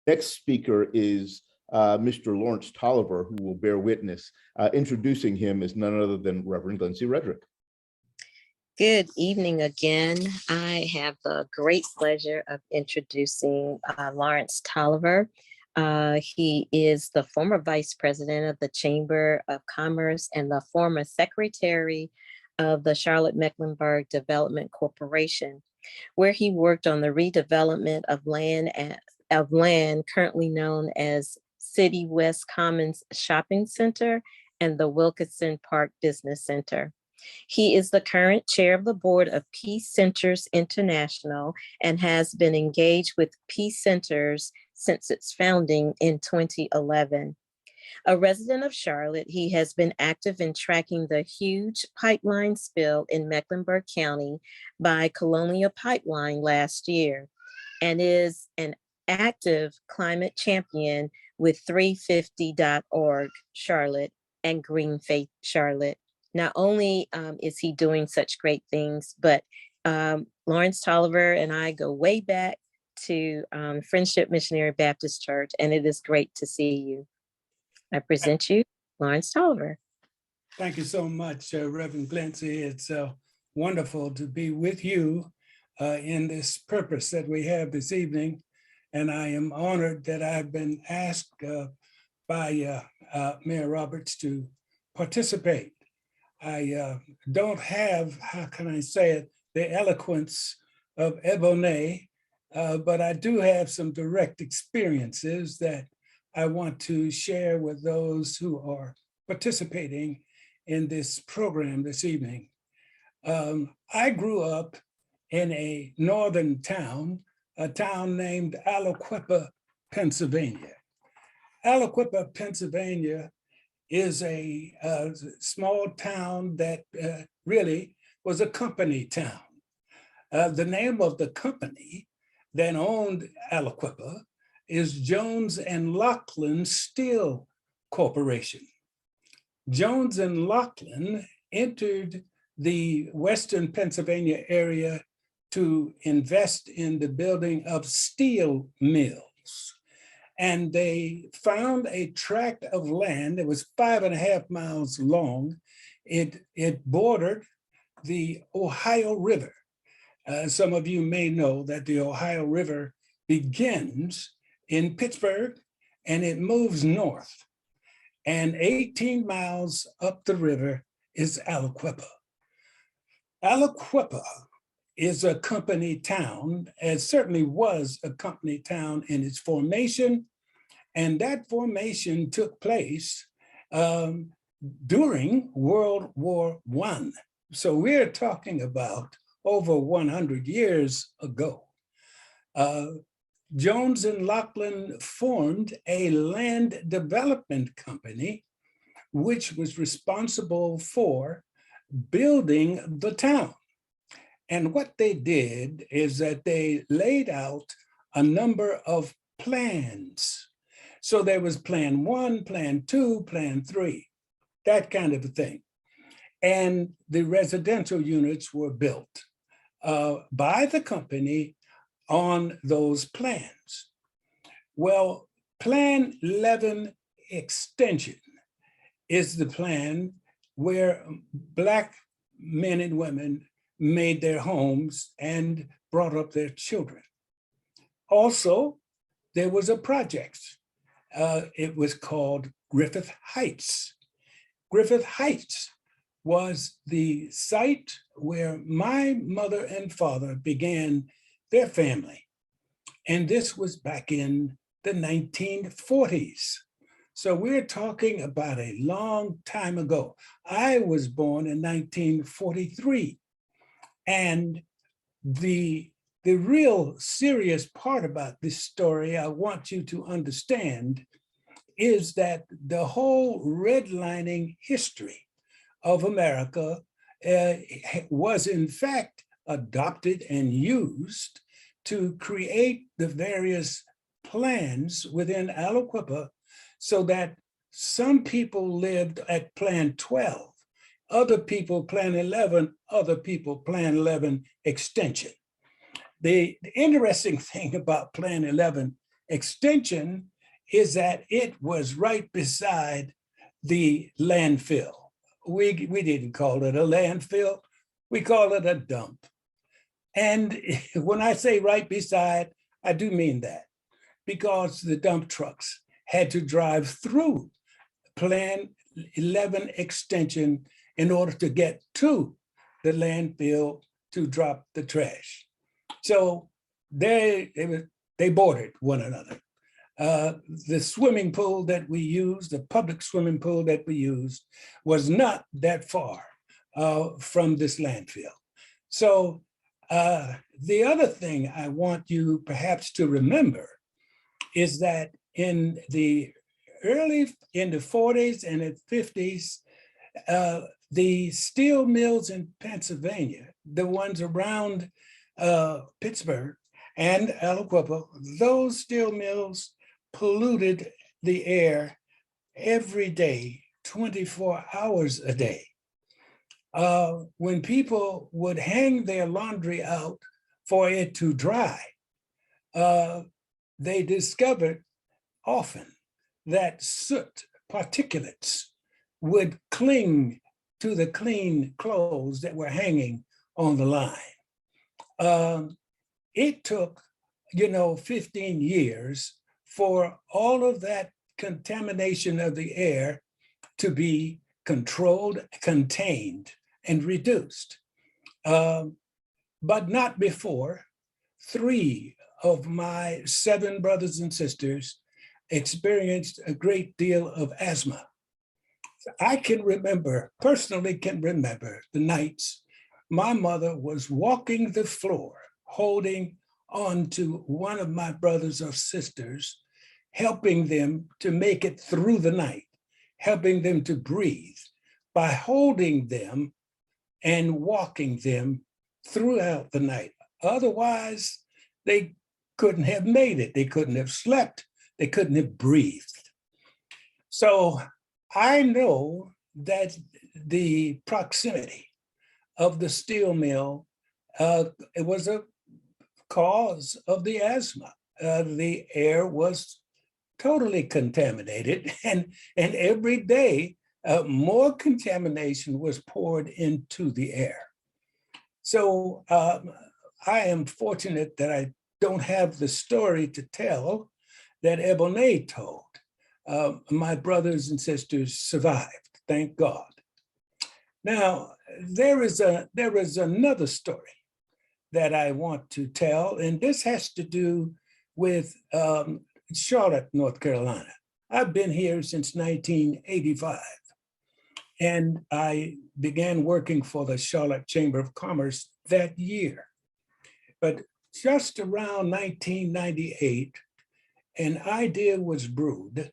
next speaker is Mr. Lawrence Toliver, who will bear witness. Introducing him is none other than Reverend Glencie Rhedrick. Good evening again. I have the great pleasure of introducing Lawrence Toliver. He is the former vice president of the Chamber of Commerce and the former secretary of the Charlotte-Mecklenburg Development Corporation, where he worked on the redevelopment of land currently known as City West Commons Shopping Center and the Wilkinson Park Business Center. He is the current chair of the board of Peace Centers International and has been engaged with Peace Centers since its founding in 2011. A resident of Charlotte, he has been active in tracking the huge pipeline spill in Mecklenburg County by Colonial Pipeline last year, and is an active climate champion with 350.org Charlotte and Green Faith Charlotte. Not only is he doing such great things, but Lawrence Toliver and I go way back to Friendship Missionary Baptist Church, and it is great to see you. I present you Lawrence Toliver. Thank you so much, Reverend Glencie. It's wonderful to be with you in this purpose that we have this evening. And I am honored that I've been asked by Mayor Roberts to participate. I don't have, how can I say it, the eloquence of Ebony, but I do have some direct experiences that I want to share with those who are participating in this program this evening. I grew up in a northern town, a town named Aliquippa, Pennsylvania. Aliquippa, Pennsylvania is a small town that really was a company town. The name of the company that owned Aliquippa is Jones and Laughlin Steel Corporation. Jones and Laughlin entered the Western Pennsylvania area to invest in the building of steel mills. And they found a tract of land that was 5.5 miles long. It bordered the Ohio River. Some of you may know that the Ohio River begins in Pittsburgh and it moves north. And 18 miles up the river is Aliquippa. Aliquippa is a company town, and certainly was a company town in its formation. And that formation took place during World War I. So we're talking about over 100 years ago. Jones and Laughlin formed a land development company, which was responsible for building the town. And what they did is that they laid out a number of plans. So there was plan 1, plan 2, plan 3, that kind of a thing. And the residential units were built by the company on those plans. Well, Plan 11 extension is the plan where Black men and women made their homes and brought up their children. Also, there was a project. It was called Griffith Heights. Griffith Heights was the site where my mother and father began their family. And this was back in the 1940s. So we're talking about a long time ago. I was born in 1943. And the real serious part about this story I want you to understand is that the whole redlining history of America was in fact adopted and used to create the various plans within Aliquippa so that some people lived at Plan 12, other people Plan 11, other people Plan 11 extension. The interesting thing about Plan 11 Extension is that it was right beside the landfill. We didn't call it a landfill, we call it a dump. And when I say right beside, I do mean that, because the dump trucks had to drive through Plan 11 extension in order to get to the landfill to drop the trash. So they bordered one another. The swimming pool that we used, the public swimming pool that we used, was not that far from this landfill. So the other thing I want you perhaps to remember is that in the 40s and the 50s, the steel mills in Pennsylvania, the ones around Pittsburgh and Aliquippa, those steel mills polluted the air every day, 24 hours a day. When people would hang their laundry out for it to dry, they discovered often that soot particulates would cling to the clean clothes that were hanging on the line. It took, 15 years for all of that contamination of the air to be controlled, contained, and reduced. But not before 3 of my 7 brothers and sisters experienced a great deal of asthma. I personally can remember the nights my mother was walking the floor, holding on to one of my brothers or sisters, helping them to make it through the night, helping them to breathe by holding them and walking them throughout the night. Otherwise, they couldn't have made it. They couldn't have slept. They couldn't have breathed. So I know that the proximity of the steel mill, it was a cause of the asthma. The air was totally contaminated, and every day more contamination was poured into the air. So I am fortunate that I don't have the story to tell that Ebony told. My brothers and sisters survived, thank God. Now, there is another story that I want to tell, and this has to do with Charlotte, North Carolina. I've been here since 1985, and I began working for the Charlotte Chamber of Commerce that year. But just around 1998, an idea was brewed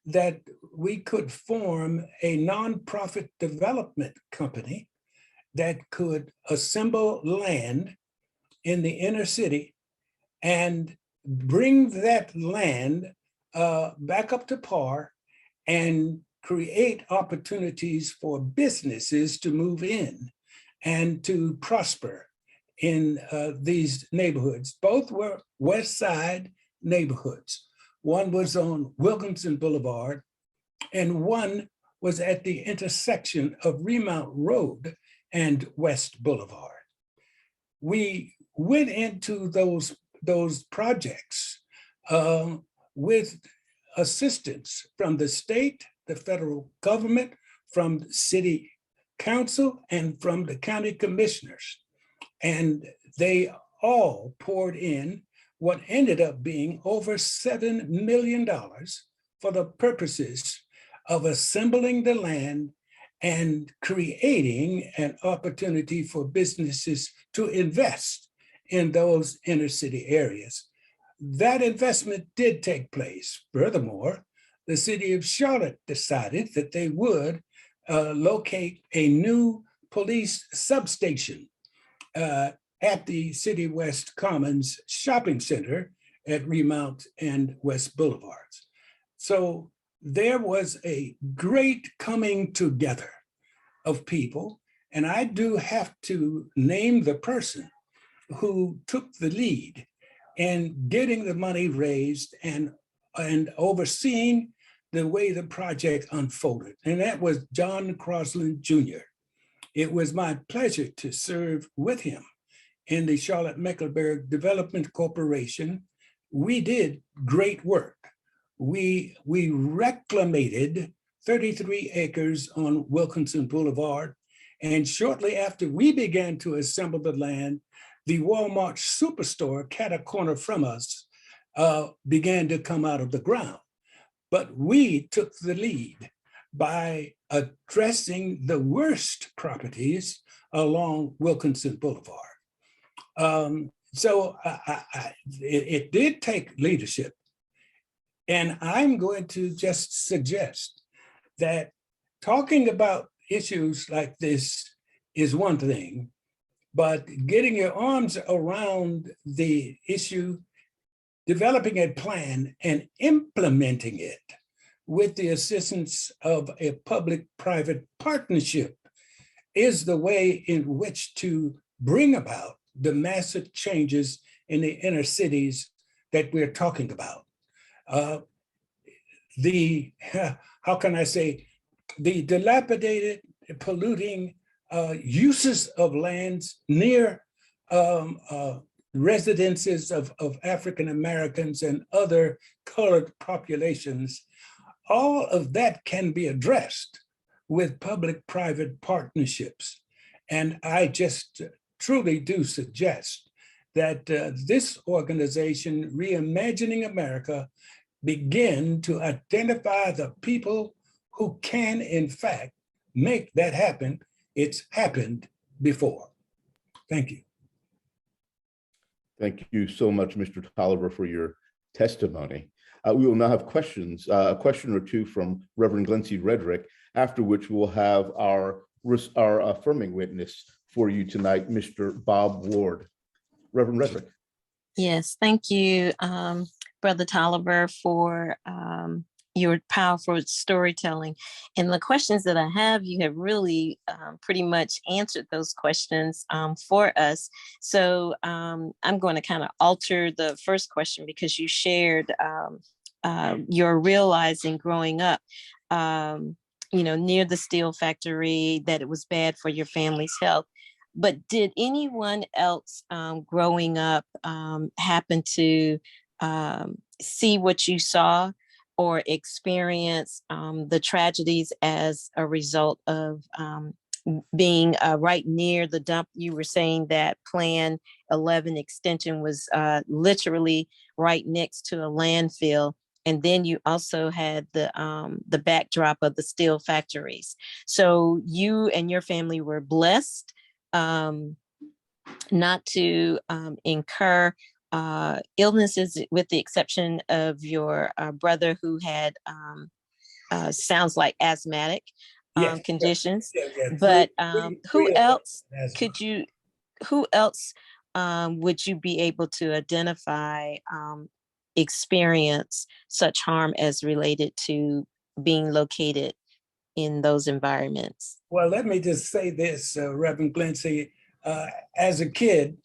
that we could form a nonprofit development company that could assemble land in the inner city and bring that land back up to par and create opportunities for businesses to move in and to prosper in these neighborhoods. Both were West Side neighborhoods. One was on Wilkinson Boulevard, and one was at the intersection of Remount Road and West Boulevard. We went into those projects with assistance from the state, the federal government, from the city council, and from the county commissioners. And they all poured in what ended up being over $7 million for the purposes of assembling the land and creating an opportunity for businesses to invest in those inner city areas. That investment did take place. Furthermore, the city of Charlotte decided that they would locate a new police substation at the City West Commons shopping center at Remount and West Boulevards. So there was a great coming together of people, and I do have to name the person who took the lead and getting the money raised and overseeing the way the project unfolded. And that was John Crosland Jr. It was my pleasure to serve with him in the Charlotte-Mecklenburg Development Corporation. We did great work. We reclamated 33 acres on Wilkinson Boulevard. And shortly after we began to assemble the land, the Walmart superstore, cat a corner from us, began to come out of the ground. But we took the lead by addressing the worst properties along Wilkinson Boulevard. It did take leadership. And I'm going to just suggest that talking about issues like this is one thing, but getting your arms around the issue, developing a plan and implementing it with the assistance of a public-private partnership is the way in which to bring about the massive changes in the inner cities that we're talking about. How can I say, the dilapidated, polluting uses of lands near residences of African Americans and other colored populations, all of that can be addressed with public-private partnerships. And I just truly do suggest that this organization, Reimagining America, begin to identify the people who can, in fact, make that happen. It's happened before. Thank you. Thank you so much, Mr. Toliver, for your testimony. We will now have questions, a question or two from Reverend Glencie Rhedrick, after which we'll have our affirming witness for you tonight, Mr. Bob Ward. Reverend Rhedrick. Yes, thank you, Brother Toliver, for your powerful storytelling. And the questions that I have, you have really pretty much answered those questions for us. So I'm going to kind of alter the first question because you shared your realizing growing up, near the steel factory, that it was bad for your family's health. But did anyone else growing up happen to see what you saw or experience the tragedies as a result of being right near the dump? You were saying that Plan 11 extension was literally right next to a landfill. And then you also had the backdrop of the steel factories. So you and your family were blessed not to incur illnesses, with the exception of your brother who had sounds like asthmatic conditions. But who else would you be able to identify experience such harm as related to being located in those environments? Well, let me just say this, Reverend Glencie. As a kid,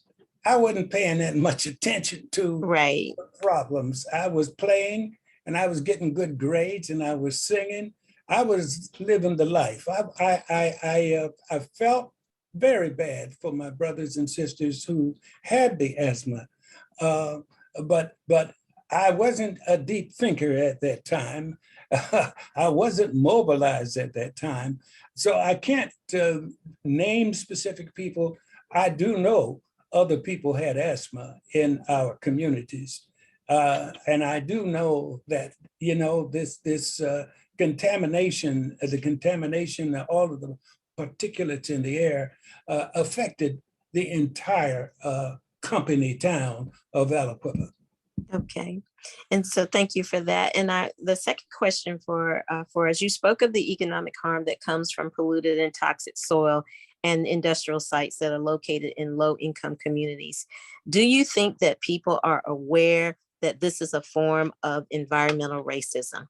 I wasn't paying that much attention to problems. I was playing and I was getting good grades and I was singing. I was living the life. I felt very bad for my brothers and sisters who had the asthma, but I wasn't a deep thinker at that time. I wasn't mobilized at that time. So I can't name specific people. I do know other people had asthma in our communities. And I do know that, this contamination, the contamination, all of the particulates in the air affected the entire company town of Aliquippa. Okay. And so thank you for that. And the second question for us, you spoke of the economic harm that comes from polluted and toxic soil and industrial sites that are located in low-income communities. Do you think that people are aware that this is a form of environmental racism?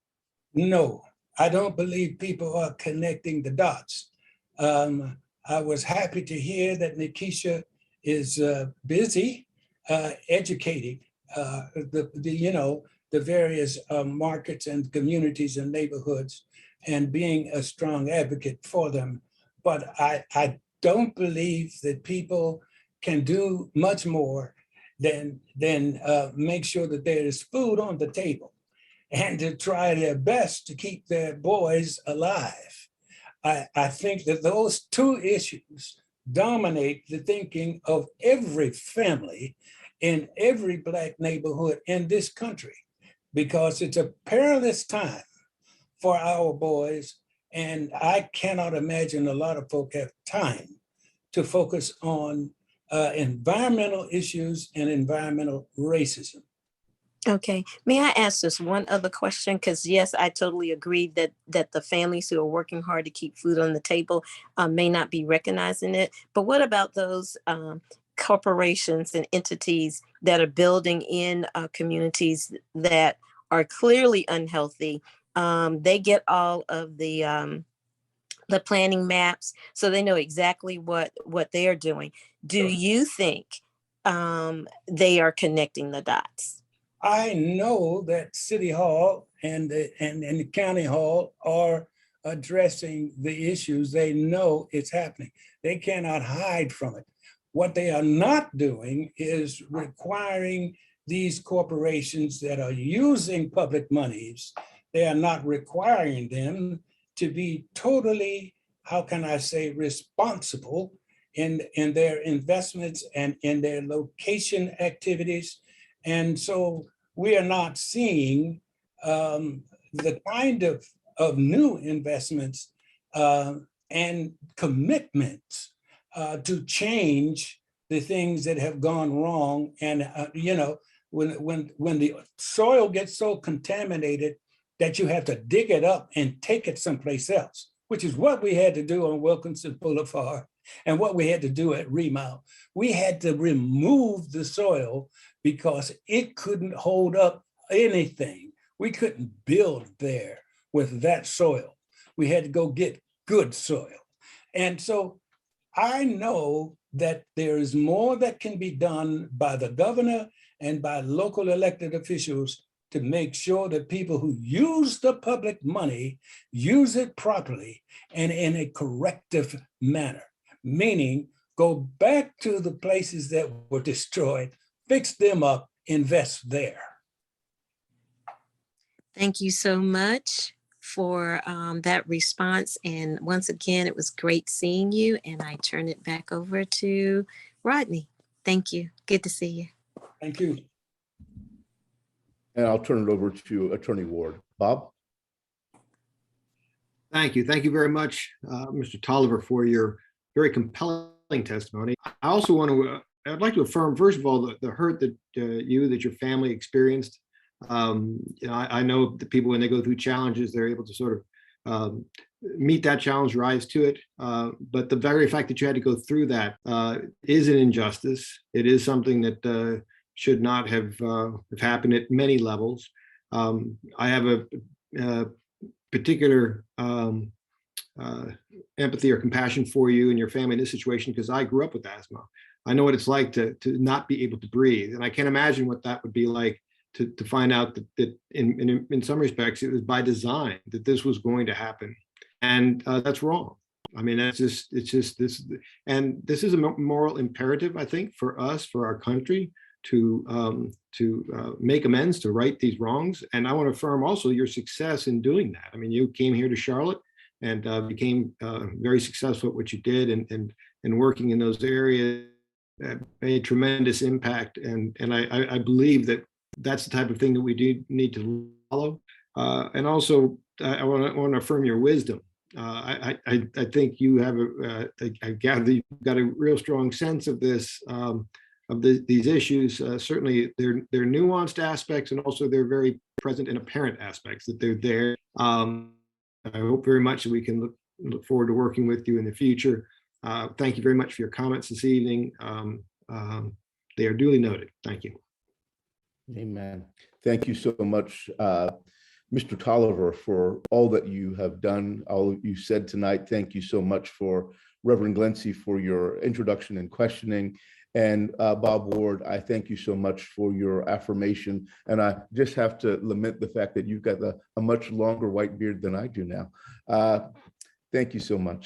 No, I don't believe people are connecting the dots. I was happy to hear that Nikisha is busy educating the various markets and communities and neighborhoods and being a strong advocate for them. But I don't believe that people can do much more than make sure that there is food on the table and to try their best to keep their boys alive. I think that those two issues dominate the thinking of every family in every Black neighborhood in this country, because it's a perilous time for our boys. And I cannot imagine a lot of folk have time to focus on environmental issues and environmental racism. Okay, may I ask just one other question? Because yes, I totally agree that the families who are working hard to keep food on the table may not be recognizing it. But what about those corporations and entities that are building in communities that are clearly unhealthy? They get all of the planning maps, so they know exactly what they are doing. Do you think they are connecting the dots? I know that City Hall and the County Hall are addressing the issues. They know it's happening. They cannot hide from it. What they are not doing is requiring these corporations that are using public monies, they are not requiring them to be totally, how can I say, responsible in their investments and in their location activities. And so we are not seeing the kind of new investments and commitments to change the things that have gone wrong. And when the soil gets so contaminated that you have to dig it up and take it someplace else, which is what we had to do on Wilkinson Boulevard and what we had to do at Remount. We had to remove the soil because it couldn't hold up anything. We couldn't build there with that soil. We had to go get good soil. And so I know that there is more that can be done by the governor and by local elected officials to make sure that people who use the public money use it properly and in a corrective manner, meaning go back to the places that were destroyed, fix them up, invest there. Thank you so much for that response. And once again, it was great seeing you. And I turn it back over to Rodney. Thank you. Good to see you. Thank you. And I'll turn it over to Attorney Ward. Bob? Thank you. Thank you very much, Mr. Toliver, for your very compelling testimony. I also want to, I'd like to affirm, first of all, the hurt that that your family experienced. I know that people, when they go through challenges, they're able to sort of meet that challenge, rise to it. But the very fact that you had to go through that is an injustice. It is something that should not have happened at many levels. I have a particular empathy or compassion for you and your family in this situation, because I grew up with asthma. I know what it's like to not be able to breathe. And I can't imagine what that would be like to find out that in some respects, it was by design that this was going to happen. And that's wrong. I mean, it's just this, and this is a moral imperative, I think, for us, for our country, to make amends, to right these wrongs. And I want to affirm also your success in doing that. I mean, you came here to Charlotte and became very successful at what you did, and working in those areas made tremendous impact. And I believe that that's the type of thing that we do need to follow. And also, I want to affirm your wisdom. I think you have I gather you've got a real strong sense of this, these issues. Certainly, they're nuanced aspects, and also they're very present and apparent aspects that they're there. I hope very much that we can look forward to working with you in the future. Thank you very much for your comments this evening. They are duly noted. Thank you. Amen. Thank you so much, Mr. Toliver, for all that you have done, all you said tonight. Thank you so much for Reverend Glencie for your introduction and questioning. And Bob Ward, I thank you so much for your affirmation. And I just have to lament the fact that you've got a much longer white beard than I do now. Thank you so much.